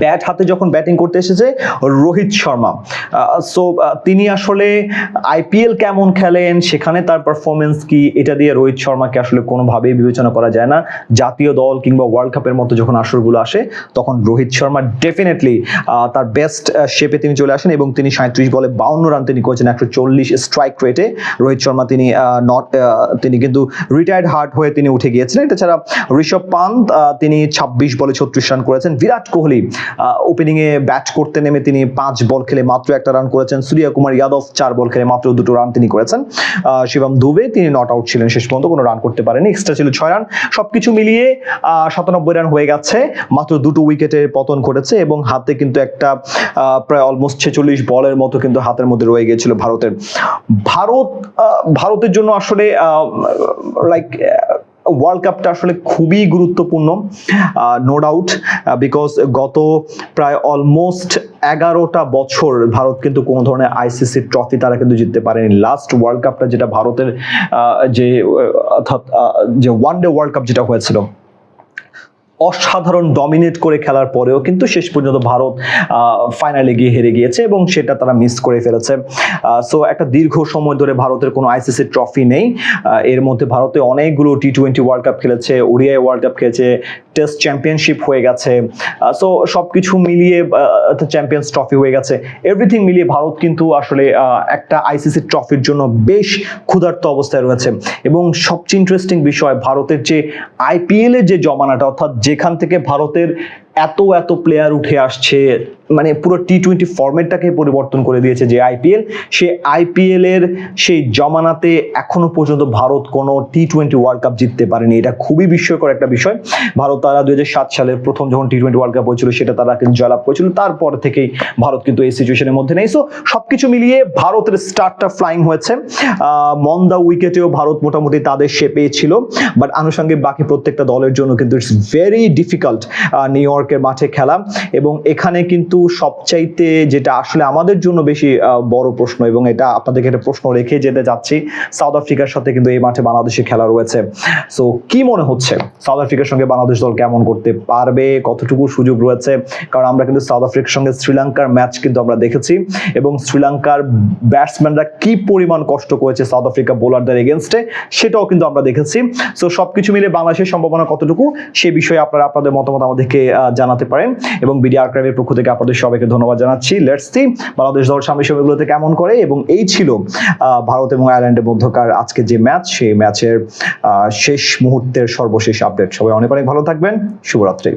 Bat হাতে যখন batting করতে এসেছে রোহিত শর্মা। সো তিনি আসলে আইপিএল কেমন খেলেন, সেখানে তার পারফরমেন্স কি, এটা দিয়ে রোহিত শর্মাকে আসলে কোনোভাবেই বিবেচনা করা যায় না। জাতীয় দল কিংবা ওয়ার্ল্ড কাপের মতো যখন আসরগুলো আসে তখন রোহিত শর্মা ডেফিনেটলি তার বেস্ট শেপে তিনি চলে আসেন এবং তিনি 37 বলে 52 রান তিনি করেছেন 140 স্ট্রাইক রেটে। রোহিত শর্মা তিনি কিন্তু রিটায়ার্ড হার্ট হয়ে তিনি উঠে গিয়েছিলেন। এছাড়া ঋষভ পান্ত তিনি 26 বলে 36 রান করেছেন। বিরাট কোহলি ওপেনিংয়ে ব্যাট করতে নেমে তিনি 5 বল খেলে মাত্র 1টা রান করেছেন। সূর্য কুমার যাদব 4 বল খেলে মাত্র 2টো রান তিনি করেছেন। শিবম দুবে তিনি নট আউট ছিলেন, শেষ পর্যন্ত কোনো রান করতে পারেনি, এক্সট্রা ছিল 6 রান। সবকিছু মিলিয়ে 97 রান হয়ে গেছে, মাত্র 2টো উইকেটের পতন ঘটেছে এবং হাতে কিন্তু একটা প্রায় অলমোস্ট 46 বলের মতো কিন্তু হাতের মধ্যে রয়ে গিয়েছিল ভারতের জন্য আসলে লাইক ওয়ার্ল্ড কাপটা আসলে খুবই গুরুত্বপূর্ণ, নো ডাউট, বিকজ গত প্রায় অলমোস্ট 11টা বছর ভারত কিন্তু কোনো ধরনের আইসিসি ট্রফি তারা কিন্তু জিততে পারেনি। লাস্ট ওয়ার্ল্ড কাপটা যেটা ভারতের যে ওয়ানডে ওয়ার্ল্ড কাপ যেটা হয়েছিল, অসাধারণ ডমিনেট করে খেলার পরেও কিন্তু শেষ পর্যন্ত ভারত ফাইনালে গিয়ে হেরে গিয়েছে এবং সেটা তারা মিস করে ফেলেছে। সো একটা দীর্ঘ সময় ধরে ভারতের কোনো আইসিসি ট্রফি নেই। এর মধ্যে ভারতে অনেকগুলো টি20 ওয়ার্ল্ড কাপ খেলেছে, ওডিআই ওয়ার্ল্ড কাপ খেলেছে, টেস্ট চ্যাম্পিয়নশিপ হয়ে গেছে। সো সবকিছু মিলিয়ে চ্যাম্পিয়ন্স ট্রফি হয়ে গেছে, এভরিথিং মিলিয়ে ভারত কিন্তু আসলে একটা আইসিসি ট্রফির জন্য বেশ ক্ষুধার্ত অবস্থায় রয়েছে। এবং সবচেয়ে ইন্টারেস্টিং বিষয়, ভারতের যে আইপিএল এর যে জমানাটা, অর্থাৎ যেখান থেকে ভারতের এত প্লেয়ার উঠে আসছে, মানে পুরো টি20 ফরম্যাটটাকে পরিবর্তন করে দিয়েছে যে আইপিএল, সেই আইপিএল এর সেই জমানাতে এখনো পর্যন্ত ভারত কোনো টি20 ওয়ার্ল্ড কাপ জিততে পারেনি। এটা খুবই বিস্ময়কর একটা বিষয়। ভারত তারা 2007 সালে প্রথম যখন টি20 ওয়ার্ল্ড কাপ হয়েছিল সেটা তারা কিন্তু জয়লাভ করেছিল, তারপর থেকেই ভারত কিন্তু এই সিচুয়েশনের মধ্যে নেই। সো সবকিছু মিলিয়ে ভারতের স্টার্টটা ফ্লাইং হয়েছে। মন্দা উইকেটেও ভারত মোটামুটি তাদের শেপে ছিল, বাট আনুষঙ্গিক বাকি প্রত্যেকটা দলের জন্য কিন্তু ইটস ভেরি ডিফিকাল্ট নিউ ইয়র্কের মাঠে খেলা। এবং এখানে কিন্তু সবচাইতে যেটা আসলে আমাদের জন্য বেশি বড় প্রশ্ন, এবং এটা আপনাদেরকে একটা প্রশ্ন রেখে যেতে যাচ্ছি, সাউথ আফ্রিকার সাথে কিন্তু এই মাঠে বাংলাদেশের খেলা রয়েছে। সো কি মনে হচ্ছে সাউথ আফ্রিকার সঙ্গে বাংলাদেশ দল কেমন করতে পারবে, কতটুকু সুযোগ রয়েছে? কারণ আমরা কিন্তু সাউথ আফ্রিকার সঙ্গে শ্রীলঙ্কার ম্যাচ কিন্তু আমরা দেখেছি এবং শ্রীলঙ্কার ব্যাটসম্যানরা কি পরিমাণ কষ্ট করেছে সাউথ আফ্রিকা বোলারদের এগেনস্টে, সেটাও কিন্তু আমরা দেখেছি। সো সবকিছু মিলে বাংলাদেশের সম্ভাবনা কতটুকু, সে বিষয়ে আপনারা আপনাদের মতামত আমাদেরকে জানাতে পারেন। এবং বিডি আর্কাইভের পক্ষ থেকে আপনাদের সবাইকে ধন্যবাদ জানাচ্ছি। লেটস সি বাংলাদেশ দল সামনের সময়গুলোতে কেমন করে। এবং এই ছিল ভারত এবং আয়ারল্যান্ডের মধ্যকার আজকে যে ম্যাচ, সেই ম্যাচের শেষ মুহূর্তের সর্বশেষ আপডেট। সবাই অনেক অনেক ভালো থাকবেন, শুভরাত্রি।